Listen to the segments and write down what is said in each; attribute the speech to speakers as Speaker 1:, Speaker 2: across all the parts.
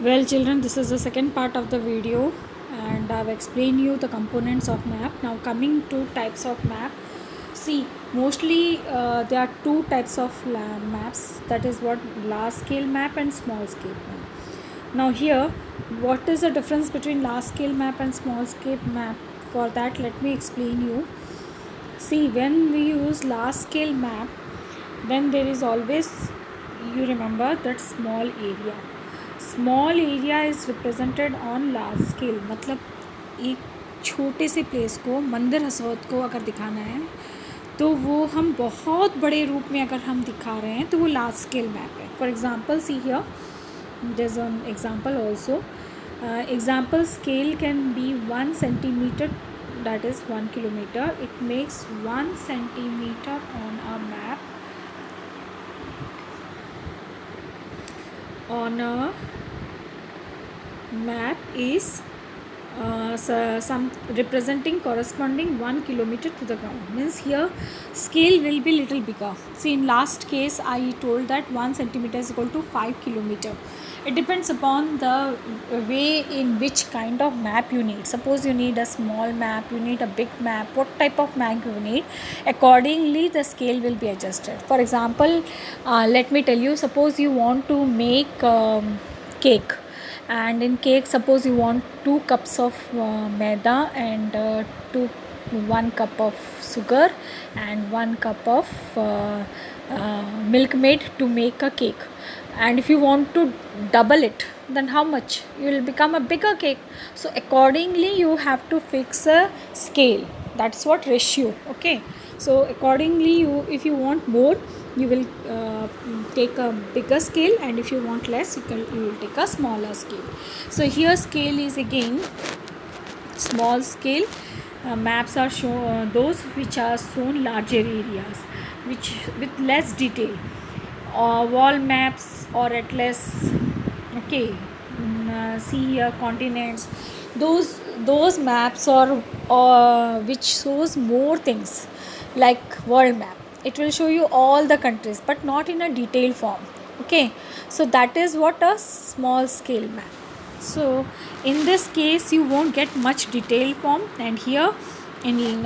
Speaker 1: Well children, this is the second part of the video and I've explained you the components of map. Now coming to types of map. See, mostly there are two types of maps, that is what large scale map and small scale map. Now here, what is the difference between large scale map and small scale map? For that, let me explain you. See, when we use large scale map, then there is always, you remember, that small area. Small area is represented on large scale, मतलब एक छोटे से place को, मंदिर हसौद को अगर दिखाना है तो वो हम बहुत बड़े रूप में अगर हम दिखा रहे हैं तो वो लार्ज स्केल मैप है. For example see here, there is an example also. Example scale can be 1 centimetre, that is 1 kilometer. It makes 1 centimeter on a map. On a map is some representing corresponding 1 kilometer to the ground. Means here scale will be little bigger. See, in last case I told that 1 centimeter is equal to 5 kilometer. It depends upon the way in which kind of map you need. Suppose you need a small map, you need a big map, what type of map you need, accordingly the scale will be adjusted. For example, let me tell you, suppose you want to make cake, and in cake suppose you want 2 cups of maida and 1 cup of sugar and 1 cup of milk made to make a cake. And if you want to double it, then how much? You will become a bigger cake. So accordingly you have to fix a scale. That's what ratio. Okay, so accordingly you, if you want more, you will take a bigger scale, and if you want less, you will take a smaller scale. So here scale is again small scale. Maps are shown, those which are shown larger areas, which with less detail, or wall maps or atlas. Okay, see here continents, those maps or which shows more things, like world map. It will show you all the countries but not in a detailed form. Okay, so that is what a small scale map. So in this case you won't get much detailed form, and here in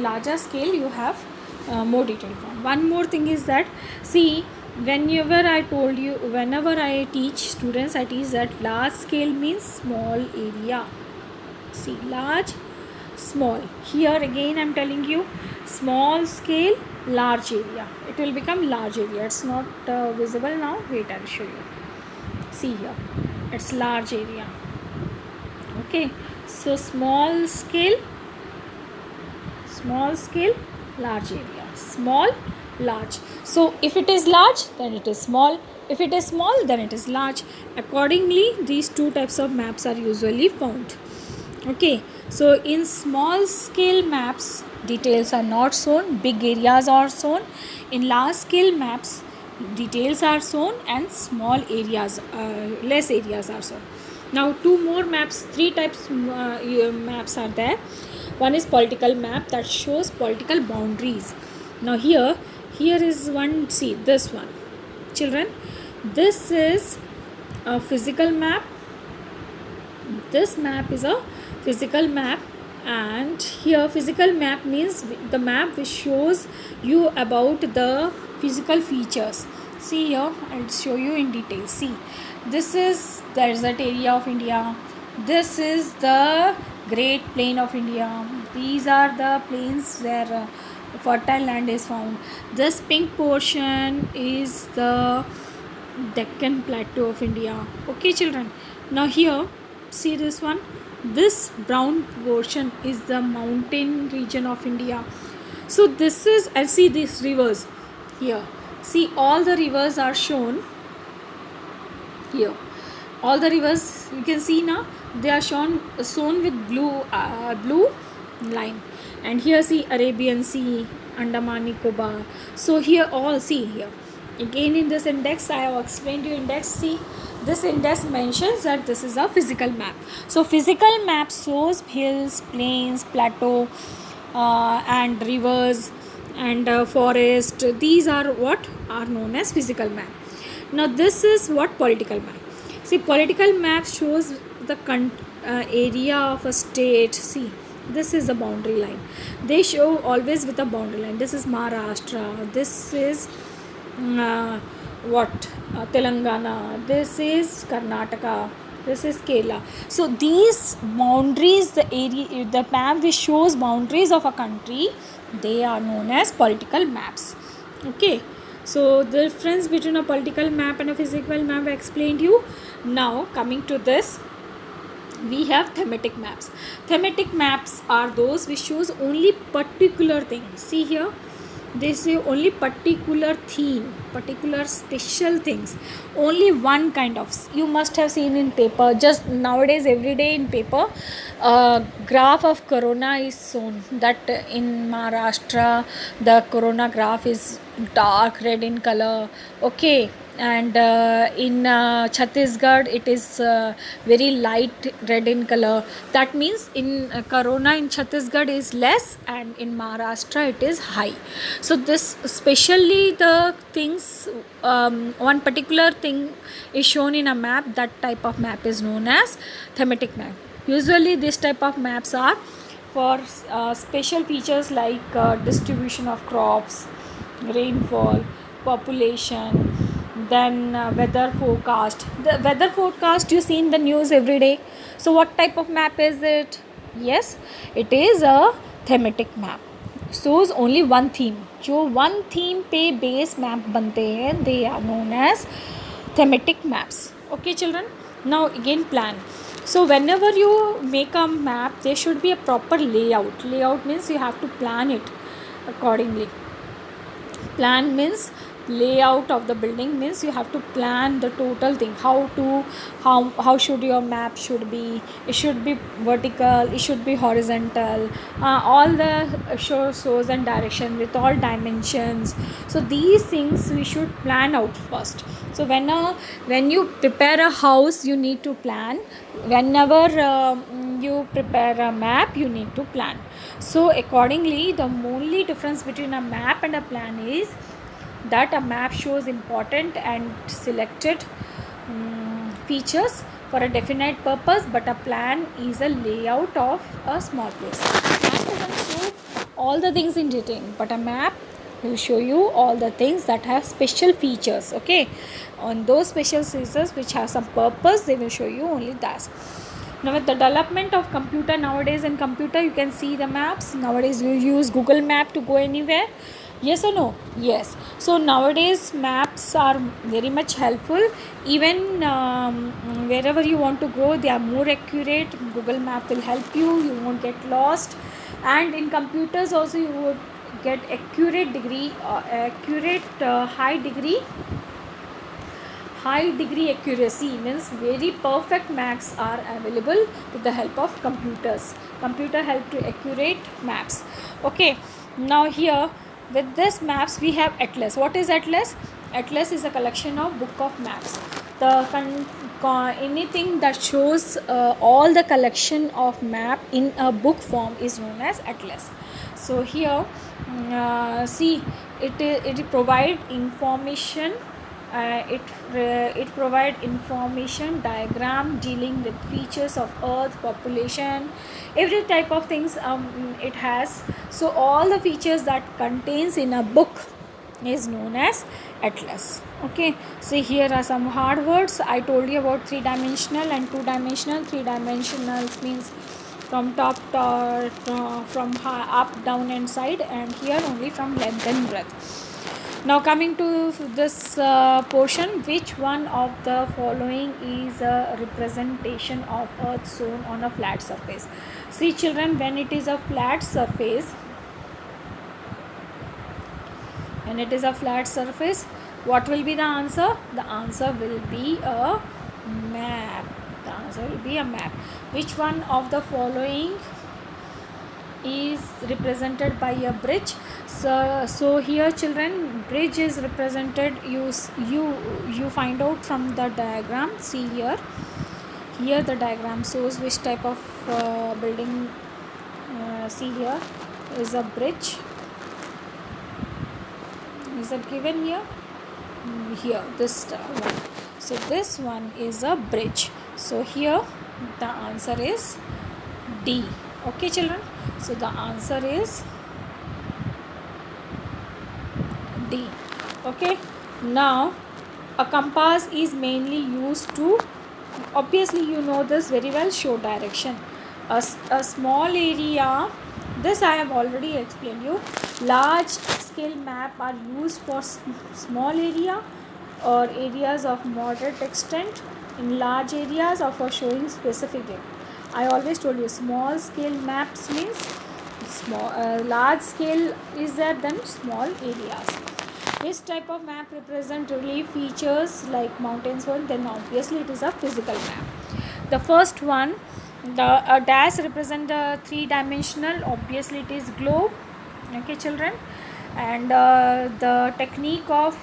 Speaker 1: larger scale you have more detailed form. One more thing is that, see, whenever I teach students, I teach that large scale means small area. See, large, small. Here again I'm telling you, small scale, large area. It will become large area. It's not visible now. Wait, I'll show you. See here, it's large area. Okay, so small scale, large area. Small, large. So if it is large, then it is small. If it is small, then it is large. Accordingly, these two types of maps are usually found. Okay, so in small scale maps, details are not shown, big areas are shown. In large scale maps, details are shown and small areas, less areas are shown. Now three types maps are there. One is political map, that shows political boundaries. Now here is one. See this one, children, this is a physical map. This map is a physical map, and here physical map means the map which shows you about the physical features. See here, I'll show you in detail. See, this is the desert area of India, this is the Great Plain of India, these are the plains where fertile land is found. This pink portion is the Deccan Plateau of India. Okay children, now here see this one, this brown portion is the mountain region of India. So this is, I see these rivers here. See, all the rivers are shown here. All the rivers you can see now, they are shown with blue line. And here see Arabian Sea, Andaman Nicobar. So here all, see here again in this index, I have explained you index. See, this index mentions that this is a physical map. So physical map shows hills, plains, plateau, and rivers and forest. These are what are known as physical map. Now this is what political map. See, political map shows the area of a state. See, this is a boundary line. They show always with a boundary line. This is Maharashtra, this is uh, what Telangana, this is Karnataka, this is Kerala. So these boundaries, the area, the map which shows boundaries of a country, they are known as political maps. Okay, so the difference between a political map and a physical map I explained you. Now coming to this, we have thematic maps. Thematic maps are those which shows only particular things. See here, they say only particular theme, particular special things, only one kind of. You must have seen in paper, just nowadays every day in paper, graph of corona is shown, that in Maharashtra the corona graph is dark red in color. Okay, and in Chhattisgarh it is very light red in color. That means in corona in Chhattisgarh is less and in Maharashtra it is high. So this especially the things, one particular thing is shown in a map, that type of map is known as thematic map. Usually this type of maps are for special features like distribution of crops, rainfall, population, then weather forecast. The weather forecast you see in the news every day. So what type of map is it? Yes, it is a thematic map. Shows only one theme. जो one theme पे base map बनते हैं, they are known as thematic maps. Okay children, now again plan. So whenever you make a map, there should be a proper layout. Layout means you have to plan it accordingly. Plan means layout of the building, means you have to plan the total thing, how should your map should be. It should be vertical, it should be horizontal, all the shows and direction with all dimensions. So these things we should plan out first. So when you prepare a house, you need to plan. Whenever you prepare a map, you need to plan. So accordingly, the only difference between a map and a plan is that a map shows important and selected features for a definite purpose, but a plan is a layout of a small place. Map doesn't show all the things in detail, but a map will show you all the things that have special features. Okay, on those special features which have some purpose, they will show you only that. Now with the development of computer nowadays, in computer you can see the maps. Nowadays you use Google Map to go anywhere. Yes or no? Yes. So nowadays maps are very much helpful. Even wherever you want to go, they are more accurate. Google Map will help you. You won't get lost. And in computers also you would get high degree accuracy, means very perfect maps are available with the help of computers. Computer help to accurate maps. Okay, now here with this maps we have atlas. What is atlas? Atlas is a collection of book of maps. The anything that shows all the collection of map in a book form is known as atlas. So here see, it provide information. It provide information diagram dealing with features of earth, population, every type of things it has. So all the features that contains in a book is known as atlas. Okay, so here are some hard words. I told you about 3-dimensional and 2-dimensional. 3-dimensional means from top to from up, down and side, and here only from length and breadth. Now coming to this portion, which one of the following is a representation of earth shown on a flat surface? See children, when it is a flat surface, what will be the answer? The answer will be a map. The answer will be a map. Which one of the following is represented by a bridge? So here children, bridge is represented, you find out from the diagram. See here the diagram shows which type of building. See here is a bridge. Is it given here? Here, this one. So this one is a bridge. So here the answer is D. Okay children, so the answer is D. Okay, now a compass is mainly used to, obviously you know this very well, show direction. A small area, this I have already explained you. Large scale map are used for small area or areas of moderate extent. In large areas or for showing specific area. I always told you small scale maps means small, large scale is there, then small areas. This type of map represent relief features like mountains one, then obviously it is a physical map. The first one, the dash represent a three-dimensional, obviously it is globe. Okay children, and the technique of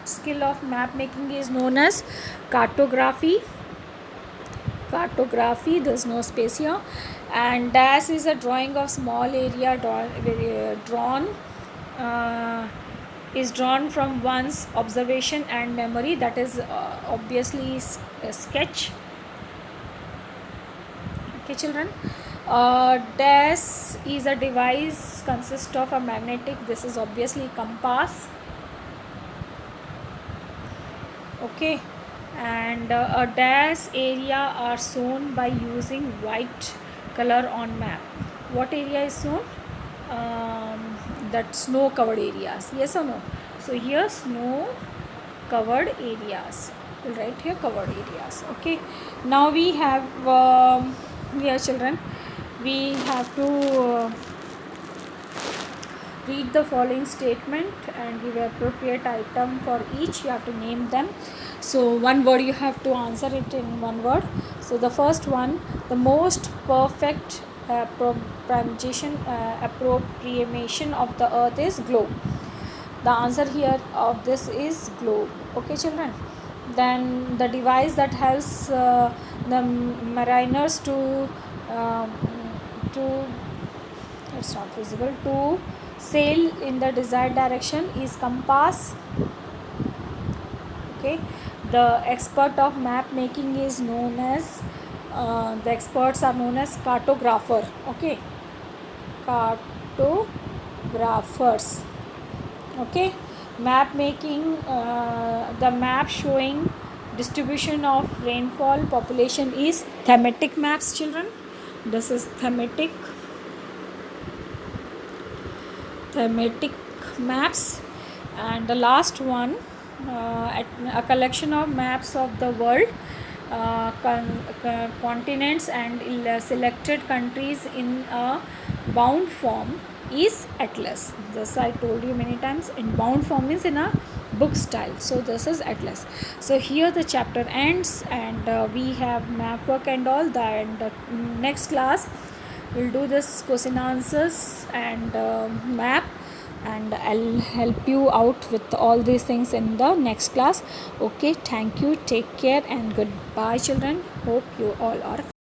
Speaker 1: skill of map making is known as cartography. There's no space here. And dash is a drawing of small area drawn is drawn from one's observation and memory, that is obviously a sketch. Okay children, dash is a device consists of a magnetic, this is obviously compass. Okay, and a dash area are shown by using white color on map. What area is shown? That snow covered areas, yes or no? So here snow covered areas, we'll write here covered areas. Okay, now we have here children, we have to read the following statement and give appropriate item for each. You have to name them. So one word you have to answer it in one word. So the first one, the most perfect approximation of the earth is globe. The answer here of this is globe. Okay children, then the device that helps the mariners to it's not visible, to sail in the desired direction is compass. Okay, the expert of map making is known as the experts are known as cartographer. Okay, cartographers. Okay, map making, the map showing distribution of rainfall population is thematic maps children. This is thematic maps. And the last one, a collection of maps of the world, continents and selected countries in a bound form is atlas. This I told you many times, in bound form means in a book style. So this is atlas. So here the chapter ends, and we have map work and all that. And next class we'll do this question answers and map, and I'll help you out with all these things in the next class. Okay, thank you, take care, and goodbye children. Hope you all are